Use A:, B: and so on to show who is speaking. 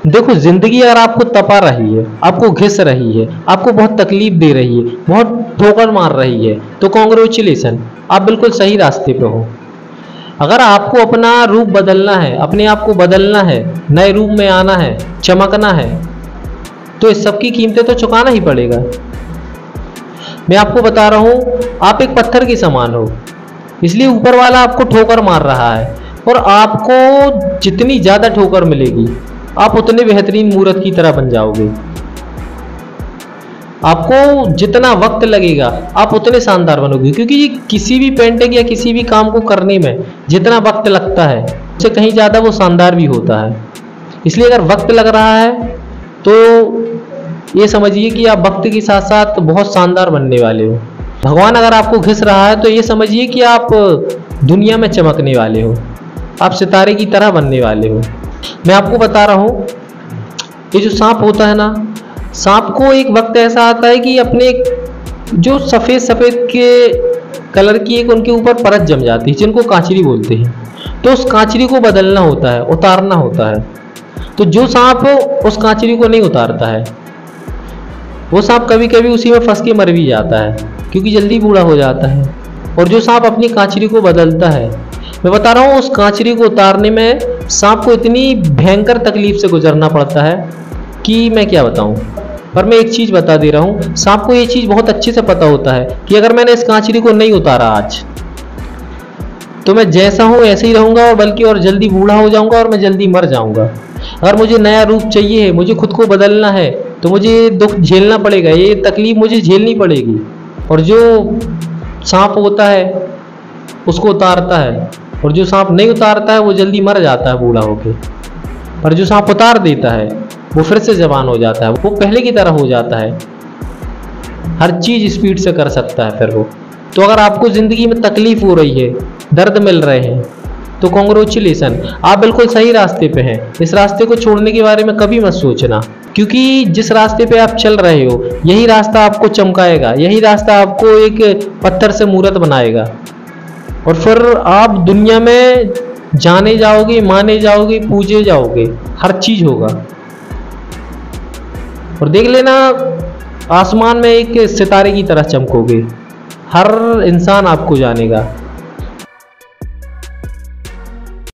A: देखो, जिंदगी अगर आपको तपा रही है, आपको घिस रही है, आपको बहुत तकलीफ दे रही है, बहुत ठोकर मार रही है, तो कॉन्ग्रेचुलेसन, आप बिल्कुल सही रास्ते पे हो। अगर आपको अपना रूप बदलना है, अपने आप को बदलना है, नए रूप में आना है, चमकना है, तो इस सब की कीमतें तो चुकाना ही पड़ेगा। मैं आपको बता रहा हूं, आप एक पत्थर के समान हो, इसलिए ऊपर वाला आपको ठोकर मार रहा है। और आपको जितनी ज्यादा ठोकर मिलेगी, आप उतने बेहतरीन मूर्त की तरह बन जाओगे। आपको जितना वक्त लगेगा, आप उतने शानदार बनोगे, क्योंकि किसी भी पेंटिंग या किसी भी काम को करने में जितना वक्त लगता है, उससे कहीं ज्यादा वो शानदार भी होता है। इसलिए अगर वक्त लग रहा है, तो ये समझिए कि आप वक्त के साथ साथ बहुत शानदार बनने वाले हो। भगवान अगर आपको घिस रहा है, तो ये समझिए कि आप दुनिया में चमकने वाले हो, आप सितारे की तरह बनने वाले हो। मैं आपको बता रहा हूँ, ये जो सांप होता है ना, सांप को एक वक्त ऐसा आता है कि अपने जो सफ़ेद सफ़ेद के कलर की एक उनके ऊपर परत जम जाती है, जिनको कांचरी बोलते हैं। तो उस कांचरी को बदलना होता है, उतारना होता है। तो जो सांप उस कांचरी को नहीं उतारता है, वो सांप कभी कभी उसी में फंस के मर भी जाता है, क्योंकि जल्दी बूढ़ा हो जाता है। और जो सांप अपनी कांचरी को बदलता है, मैं बता रहा हूँ, उस कांचरी को उतारने में सांप को इतनी भयंकर तकलीफ से गुजरना पड़ता है कि मैं क्या बताऊँ। पर मैं एक चीज़ बता दे रहा हूँ, सांप को ये चीज़ बहुत अच्छे से पता होता है कि अगर मैंने इस कांचरी को नहीं उतारा आज, तो मैं जैसा हूँ ऐसे ही रहूँगा, और बल्कि और जल्दी बूढ़ा हो जाऊँगा, और मैं जल्दी मर जाऊँगा। अगर मुझे नया रूप चाहिए है, मुझे खुद को बदलना है, तो मुझे दुख झेलना पड़ेगा, ये तकलीफ मुझे झेलनी पड़ेगी। और जो सांप होता है उसको उतारता है, और जो सांप नहीं उतारता है वो जल्दी मर जाता है बूढ़ा होके। पर जो सांप उतार देता है, वो फिर से जवान हो जाता है, वो पहले की तरह हो जाता है, हर चीज़ स्पीड से कर सकता है फिर वो। तो अगर आपको ज़िंदगी में तकलीफ हो रही है, दर्द मिल रहे हैं, तो कॉन्ग्रेचुलेसन, आप बिल्कुल सही रास्ते पे हैं। इस रास्ते को छोड़ने के बारे में कभी मत सोचना, क्योंकि जिस रास्ते पे आप चल रहे हो, यही रास्ता आपको चमकाएगा, यही रास्ता आपको एक पत्थर से मूर्त बनाएगा। और फिर आप दुनिया में जाने जाओगे, माने जाओगे, पूजे जाओगे, हर चीज़ होगा। और देख लेना, आसमान में एक सितारे की तरह चमकोगे, हर इंसान आपको जानेगा।